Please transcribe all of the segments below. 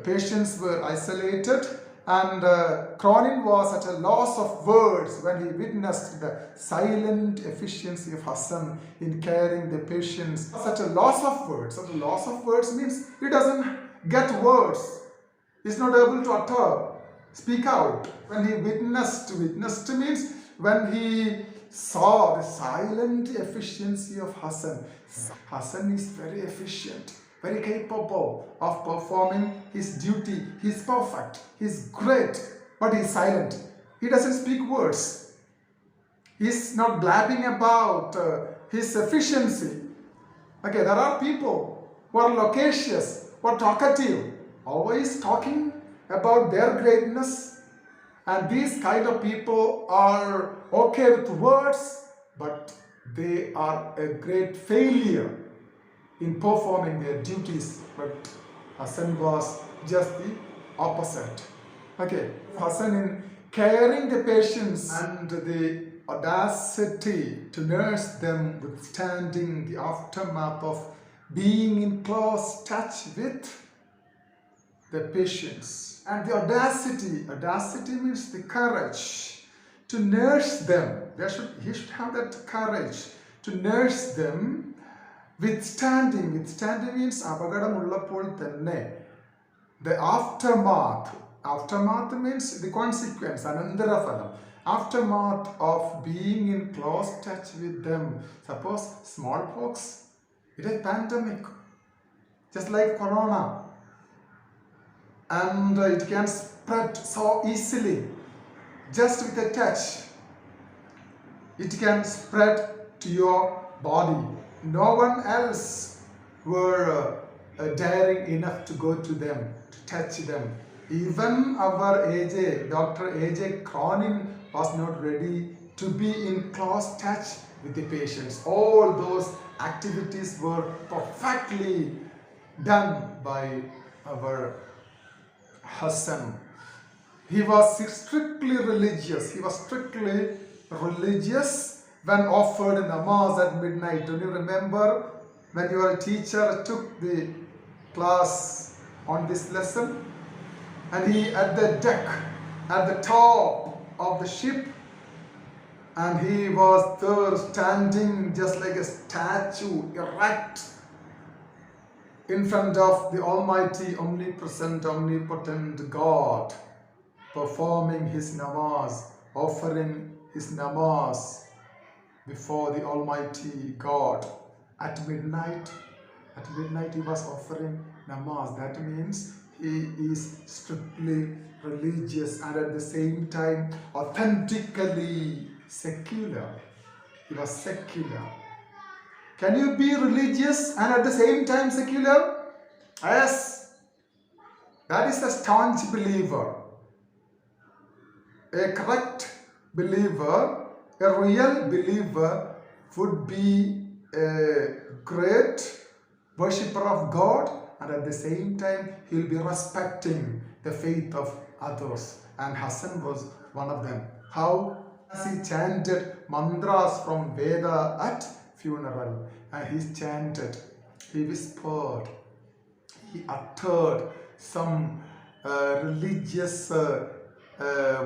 patients were isolated, and Cronin was at a loss of words when he witnessed the silent efficiency of Hassan in caring the patients. Such a loss of words. Such a loss of words means he doesn't get words. He's not able to utter, speak out. When he witnessed means when he saw the silent efficiency of Hassan. Hassan is very efficient, very capable of performing his duty. He's perfect, he's great, but he's silent. He doesn't speak words. He's not blabbing about his efficiency. Okay, there are people who are loquacious, who are talkative, always talking about their greatness. And these kind of people are okay with words, but they are a great failure in performing their duties. But Hassan was just the opposite. Okay, Hassan in caring the patients and the audacity to nurse them, withstanding the aftermath of being in close touch with the patients. And the audacity means the courage to nurse them. He should have that courage to nurse them. Withstanding means apagadamullappol thanne. The aftermath means the consequence, anandaraphalam. Aftermath of being in close touch with them. Suppose smallpox, it is pandemic, just like corona, and it can spread so easily, just with a touch. It can spread to your body. No one else were daring enough to go to them, to touch them. Even our Dr. A.J. Cronin was not ready to be in close touch with the patients. All those activities were perfectly done by our Hassan. He was strictly religious. When offered namaz at midnight. Do you remember when your teacher took the class on this lesson? And he at the deck, at the top of the ship, and he was there standing just like a statue, erect, in front of the Almighty, omnipresent, omnipotent God, performing his namaz, offering his namaz before the Almighty God. At midnight he was offering namaz. That means he is strictly religious and at the same time authentically secular. He was secular. Can you be religious and at the same time secular? Yes. That is a staunch believer. A correct believer, a real believer would be a great worshipper of God, and at the same time he will be respecting the faith of others. And Hassan was one of them. How? As he chanted mantras from Veda at funeral, and he chanted, he whispered, he uttered some religious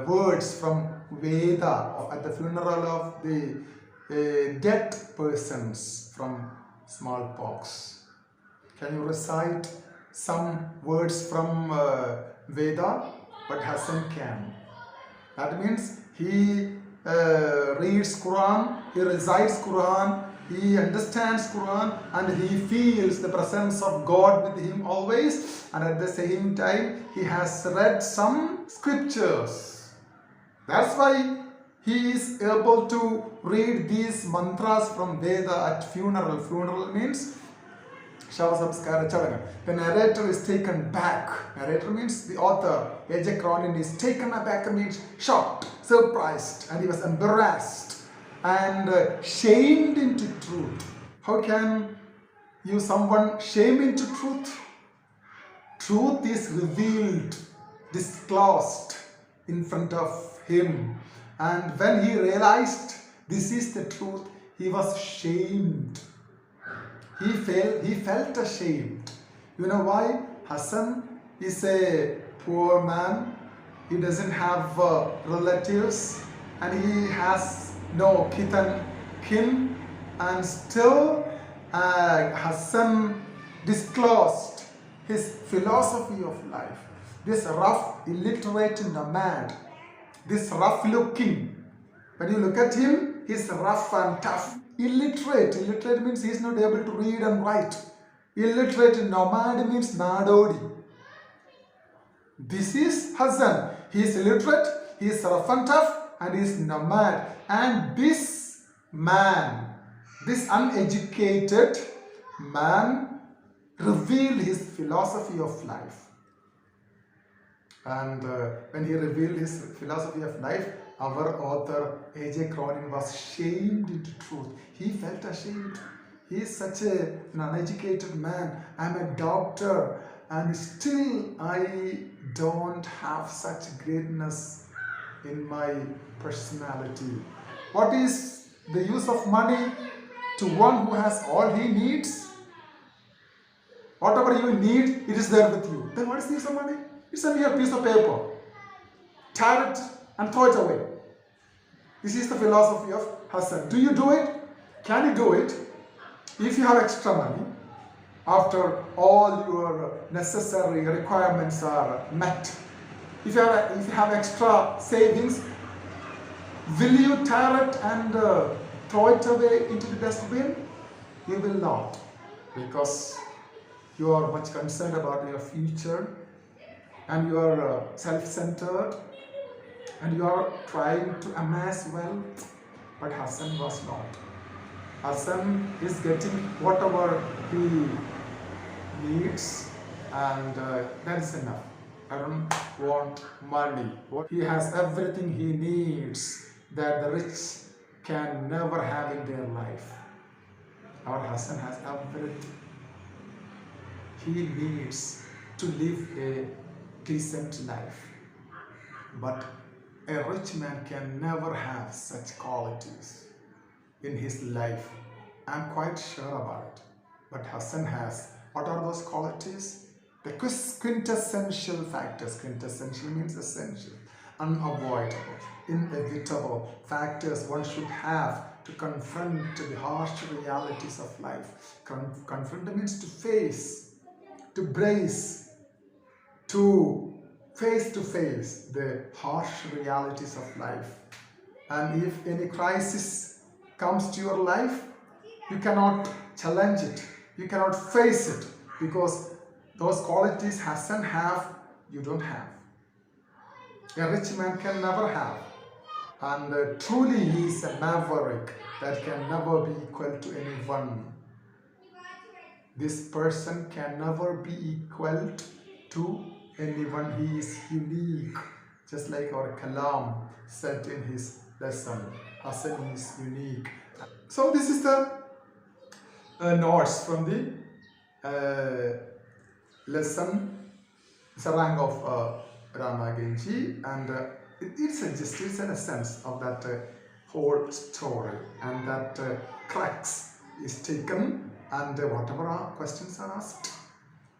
words from Veda at the funeral of the dead persons from smallpox. Can you recite some words from Veda? But Hassan can. That means he reads Quran, he recites Quran, he understands Quran, and he feels the presence of God with him always, and at the same time he has read some scriptures. That's why he is able to read these mantras from Veda at funeral. Funeral means Shava Samskara Chavana. The narrator is taken back. Narrator means the author. A.J. Cronin is taken aback, means shocked, surprised, and he was embarrassed and shamed into truth. How can you someone shame into truth? Truth is revealed, disclosed in front of him. And when he realized this is the truth, he was shamed. He felt ashamed. You know why? Hassan is a poor man. He doesn't have relatives, and he has no kith and kin, and still Hassan disclosed his philosophy of life. This rough, illiterate nomad, this rough looking, when you look at him, he's rough and tough. Illiterate means he's not able to read and write. Illiterate nomad means nadodi. This is Hassan. He is illiterate, he is rough and tough, and he is nomad. And this man, this uneducated man, revealed his philosophy of life. And when he revealed his philosophy of life, our author A.J. Cronin was shamed into truth. He felt ashamed. He is such an uneducated man. I'm a doctor, and still I don't have such greatness in my personality. What is the use of money to one who has all he needs? Whatever you need, it is there with you. Then what is the use of money? It's a mere piece of paper. Tear it and throw it away. This is the philosophy of Hassan. Do you do it? Can you do it? If you have extra money, after all your necessary requirements are met, if you have extra savings, will you tear it and throw it away into the dustbin? You will not, because you are much concerned about your future, and you are self-centered, and you are trying to amass wealth. But Hassan was not. Hassan is getting whatever he needs, and that is enough. I don't want money. He has everything he needs that the rich can never have in their life. Our Hassan has everything he needs to live a decent life. But a rich man can never have such qualities in his life. I'm quite sure about it. But Hassan has. What are those qualities? The quintessential factors. Quintessential means essential, unavoidable, inevitable factors one should have to confront the harsh realities of life. Confront means to face, to brace, to face the harsh realities of life. And if any crisis comes to your life, you cannot challenge it, you cannot face it, because those qualities Hassan have, you don't have. A rich man can never have. And truly he is a maverick that can never be equal to anyone. This person can never be equal to anyone. He is unique, just like our Kalam said in his lesson. Hassan is unique. So this is the notes from the lesson Serang of Ranaganji, and it's an essence of that whole story, and that crux is taken, and whatever questions are asked,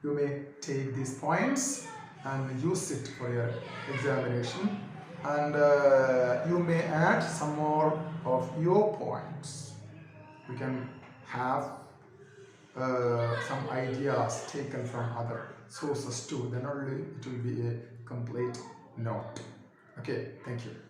you may take these points and use it for your examination, and you may add some more of your points. You can have some ideas taken from other sources too, then only it will be a complete note. Okay, thank you.